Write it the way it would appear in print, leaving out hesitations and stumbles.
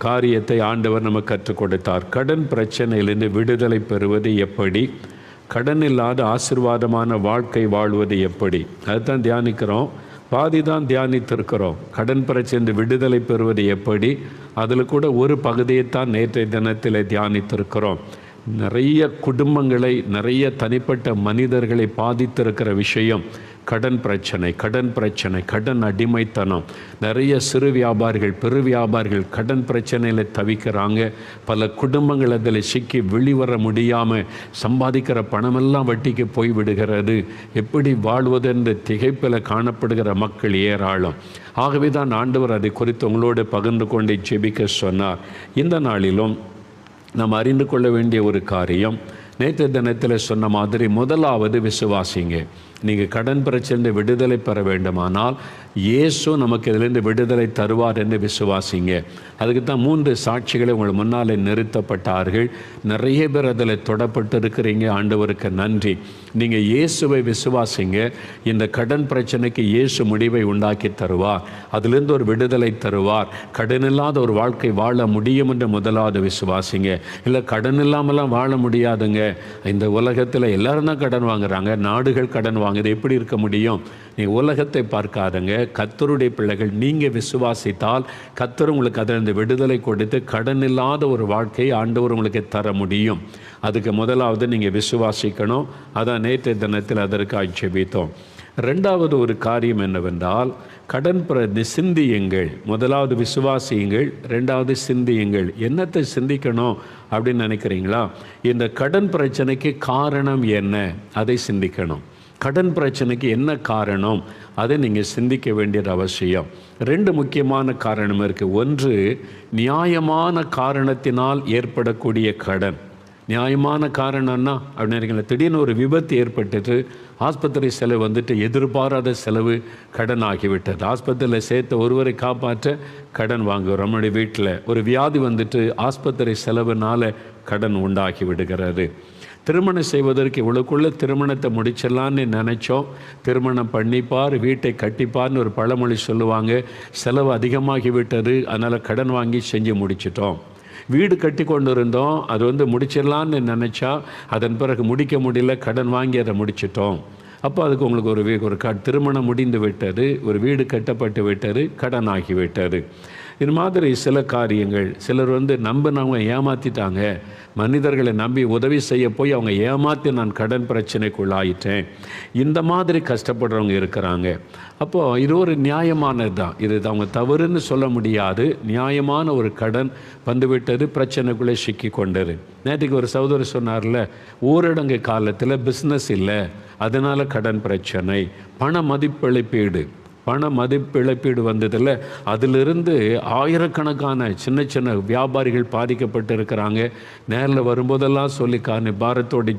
காரியத்தை ஆண்டவர் நமக்கு கற்றுக் கொடுத்தார். கடன் பிரச்சனையிலிருந்து விடுதலை பெறுவது எப்படி, கடன் இல்லாத ஆசீர்வாதமான வாழ்க்கை வாழ்வது எப்படி, அதுதான் தியானிக்கிறோம். பாதி தான் தியானித்திருக்கிறோம். கடன் பிரச்சனை விடுதலை பெறுவது எப்படி, அதில் கூட ஒரு பகுதியைத்தான் நேற்றைய தினத்தில் தியானித்திருக்கிறோம். நிறைய குடும்பங்களை, நிறைய தனிப்பட்ட மனிதர்களை பாதித்திருக்கிற விஷயம் கடன் பிரச்சனை, கடன் அடிமைத்தனம். நிறைய சிறு வியாபாரிகள், பெரு வியாபாரிகள் கடன் பிரச்சனையில் தவிக்கிறாங்க. பல குடும்பங்கள் அதில் சிக்கி வெளிவர முடியாமல் சம்பாதிக்கிற பணமெல்லாம் வட்டிக்கு போய்விடுகிறது. எப்படி வாழ்வது என்று திகைப்பில் காணப்படுகிற மக்கள் ஏராளம். ஆகவே தான் ஆண்டவர் அதை குறித்து உங்களோடு பகிர்ந்து கொண்டு ஜெபிக்க சொன்னார். இந்த நாளிலும் நாம் அறிந்து கொள்ள வேண்டிய ஒரு காரியம், நேற்று தினத்தில் சொன்ன மாதிரி முதலாவது விசுவாசிங்க. நீங்கள் கடன் பிரச்சனை விடுதலை பெற வேண்டுமானால் இயேசு நமக்கு இதிலிருந்து விடுதலை தருவார் என்று விசுவாசிங்க. அதுக்கு தான் 3 சாட்சிகளை உங்கள் முன்னாலே நிறுத்தப்பட்டார்கள். நிறைய பேர் அதில் தொடப்பட்டு இருக்கிறீங்க. ஆண்டவருக்கு நன்றி. நீங்கள் இயேசுவை விசுவாசிங்க. இந்த கடன் பிரச்சனைக்கு இயேசு முடிவை உண்டாக்கி தருவார். அதிலிருந்து ஒரு விடுதலை தருவார். கடன் இல்லாத ஒரு வாழ்க்கை வாழ முடியும் என்று முதலாவது விசுவாசிங்க. இல்லை கடன் இல்லாமலாம் வாழ முடியாதுங்க, இந்த உலகத்தில் எல்லாரும் தான் கடன் வாங்குறாங்க, நாடுகள் கடன் வாங்குது, எப்படி இருக்க முடியும்? நீங்கள் உலகத்தை பார்க்காதங்க, கர்த்தருடைய பிள்ளைகள். நீங்கள் விசுவாசித்தால் கர்த்தர் உங்களுக்கு அதிலிருந்து விடுதலை கொடுத்து கடன் இல்லாத ஒரு வாழ்க்கையை ஆண்டவர் உங்களுக்கு தர முடியும். அதுக்கு முதலாவது நீங்கள் விசுவாசிக்கணும். அதான் நேற்று தினத்தில் அதற்கு ஜெபித்தோம். 2வது ஒரு காரியம் என்னவென்றால், கடன் சிந்தியுங்கள். முதலாவது விசுவாசியுங்கள், 2வது சிந்தியுங்கள். என்னத்தை சிந்திக்கணும் அப்படின்னு நினைக்கிறீங்களா? இந்த கடன் பிரச்சனைக்கு காரணம் என்ன, அதை சிந்திக்கணும். கடன் பிரச்சனைக்கு என்ன காரணம், அதை நீங்கள் சிந்திக்க வேண்டியது அவசியம். 2 முக்கியமான காரணம் இருக்குது. ஒன்று, நியாயமான காரணத்தினால் ஏற்படக்கூடிய கடன். நியாயமான காரணம்னா அப்படின்னு திடீர்னு ஒரு விபத்து ஏற்பட்டது, ஆஸ்பத்திரி செலவு வந்துட்டு எதிர்பாராத செலவு கடன் ஆகிவிட்டது. ஆஸ்பத்திரியில் சேர்த்த ஒருவரை காப்பாற்ற கடன் வாங்குகிறோம். நம்முடைய வீட்டில் ஒரு வியாதி வந்துட்டு ஆஸ்பத்திரி செலவுனால கடன் உண்டாகி விடுகிறது. திருமணம் செய்வதற்கு இவ்வளோக்குள்ள திருமணத்தை முடிச்சிடலான்னு நினச்சோம். திருமணம் பண்ணிப்பார், வீட்டை கட்டிப்பார்னு ஒரு பழமொழி சொல்லுவாங்க. செலவு அதிகமாகிவிட்டது, அதனால் கடன் வாங்கி செஞ்சு முடிச்சிட்டோம். வீடு கட்டி கொண்டு இருந்தோம், அது முடிச்சிடலான்னு நினச்சா அதன் பிறகு முடிக்க முடியல, கடன் வாங்கி அதை முடிச்சிட்டோம். அப்போ அதுக்கு உங்களுக்கு ஒரு திருமணம் முடிந்து விட்டது, ஒரு வீடு கட்டப்பட்டு விட்டது, கடன் ஆகிவிட்டது. இது மாதிரி சில காரியங்கள். சிலர் நம்பினவங்க ஏமாற்றிட்டாங்க. மனிதர்களை நம்பி உதவி செய்ய போய் அவங்க ஏமாற்றி நான் கடன் பிரச்சனைக்குள்ளாயிட்டேன். இந்த மாதிரி கஷ்டப்படுறவங்க இருக்கிறாங்க. அப்போது இது ஒரு நியாயமானது தான். இது அவங்க தவறுன்னு சொல்ல முடியாது. நியாயமான ஒரு கடன் வந்துவிட்டது, பிரச்சனைக்குள்ளே சிக்கி கொண்டது. நேற்றுக்கு ஒரு சகோதரர் சொன்னார்ல, ஊரடங்கு காலத்தில் பிஸ்னஸ் இல்லை, அதனால் கடன் பிரச்சனை. பண மதிப்பிழப்பீடு வந்ததில்ல, அதிலிருந்து ஆயிரக்கணக்கான சின்ன வியாபாரிகள் பாதிக்கப்பட்டு இருக்கிறாங்க. நேரில் வரும்போதெல்லாம் சொல்லி பாரத்தோடு